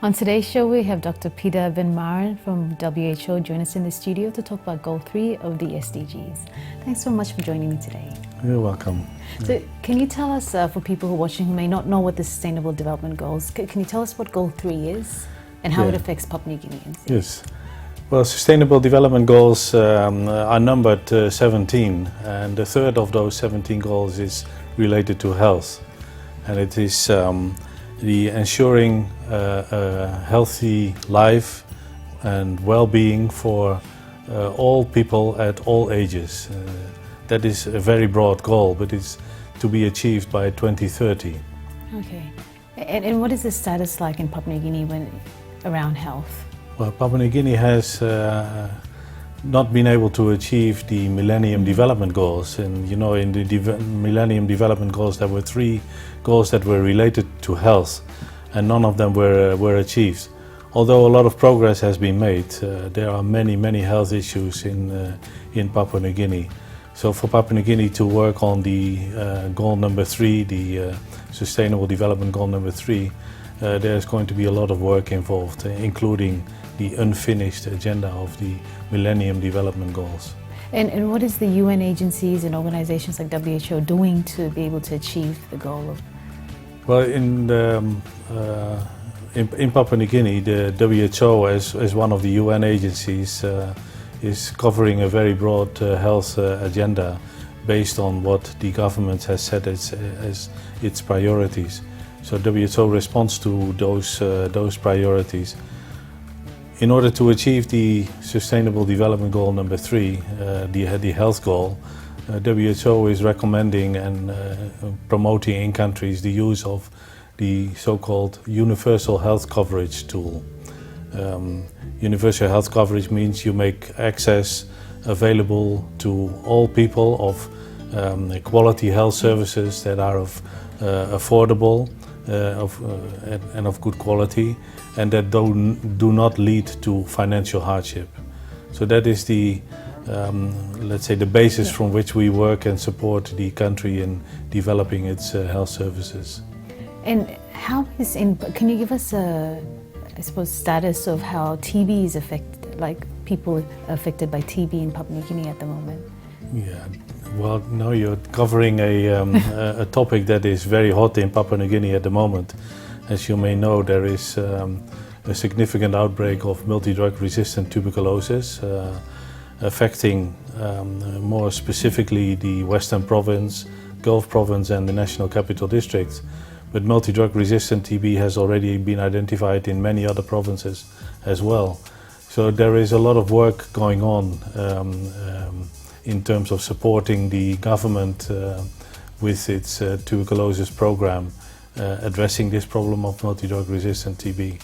On today's show, we have Dr. Peter Van Maren from WHO join us in the studio to talk about Goal 3 of the SDGs. Thanks so much for joining me today. You're welcome. So can you tell us, for people who are watching who may not know what the Sustainable Development Goals, can you tell us what Goal 3 is and how it affects Papua New Guineans? Yes. Well, Sustainable Development Goals are numbered 17, and the third of those 17 goals is related to health. And it is the ensuring a healthy life and well-being for all people at all ages. That is a very broad goal, but it's to be achieved by 2030. Okay. And what is the status like in Papua New Guinea around health? Well, Papua New Guinea has not been able to achieve the Millennium Development Goals. And you know, in the Millennium Development Goals, there were 3 goals that were related to health, and none of them were achieved. Although a lot of progress has been made, there are many health issues in Papua New Guinea. So for Papua New Guinea to work on the goal number 3, the Sustainable Development Goal number 3, there's going to be a lot of work involved, including the unfinished agenda of the Millennium Development Goals. And what is the UN agencies and organizations like WHO doing to be able to achieve the goal of? Well, in Papua New Guinea, the WHO, as one of the UN agencies, is covering a very broad health agenda based on what the government has set as its priorities. So WHO responds to those priorities. In order to achieve the Sustainable Development Goal number 3, the health goal, WHO is recommending and promoting in countries the use of the so-called universal health coverage tool. Universal health coverage means you make access available to all people of quality health services that are affordable and of good quality, and that do not lead to financial hardship. So that is the let's say the basis from which we work and support the country in developing its health services. And how is can you give us a, I suppose, status of how TB is affected, like people affected by TB in Papua New Guinea at the moment? Yeah, well, now you're covering a topic that is very hot in Papua New Guinea at the moment. As you may know, there is a significant outbreak of multidrug-resistant tuberculosis, affecting more specifically the Western Province, Gulf Province and the National Capital District. But multidrug-resistant TB has already been identified in many other provinces as well. So there is a lot of work going on in terms of supporting the government with its tuberculosis program, addressing this problem of multidrug-resistant TB.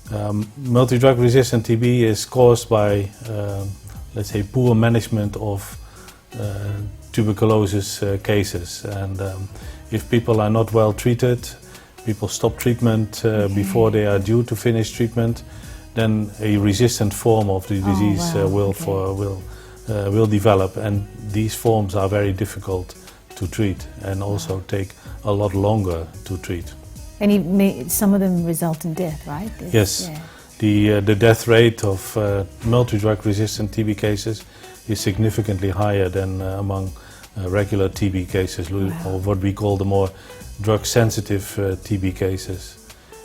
Multidrug-resistant TB is caused by, let's say, poor management of tuberculosis cases, and if people are not well treated, people stop treatment before they are due to finish treatment, then a resistant form of the disease will develop, and these forms are very difficult to treat and also take a lot longer to treat. And some of them result in death, right? Yes. Yeah. The death rate of multidrug-resistant TB cases is significantly higher than among regular TB cases, or what we call the more drug-sensitive TB cases.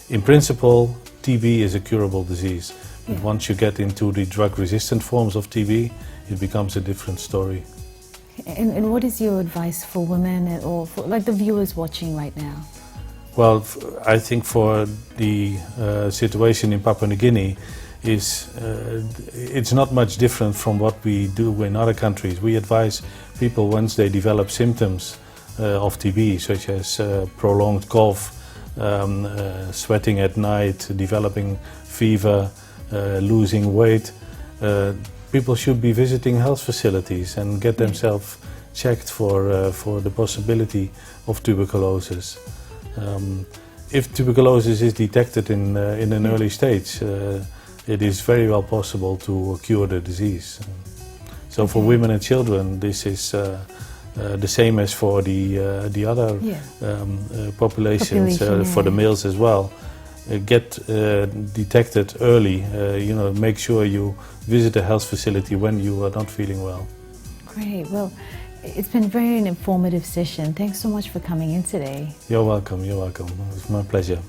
In principle, TB is a curable disease. But once you get into the drug-resistant forms of TB, it becomes a different story. And what is your advice for women or for, like, the viewers watching right now? Well, I think for the situation in Papua New Guinea, it's not much different from what we do in other countries. We advise people once they develop symptoms of TB, such as prolonged cough, sweating at night, developing fever, losing weight, people should be visiting health facilities and get themselves checked for the possibility of tuberculosis. If tuberculosis is detected in an early stage, it is very well possible to cure the disease. So for women and children, this is the same as for the other populations, for the males as well. get detected early. Make sure you visit a health facility when you are not feeling well. Great. Well, it's been very an informative session. Thanks so much for coming in today. You're welcome. You're welcome. It's my pleasure.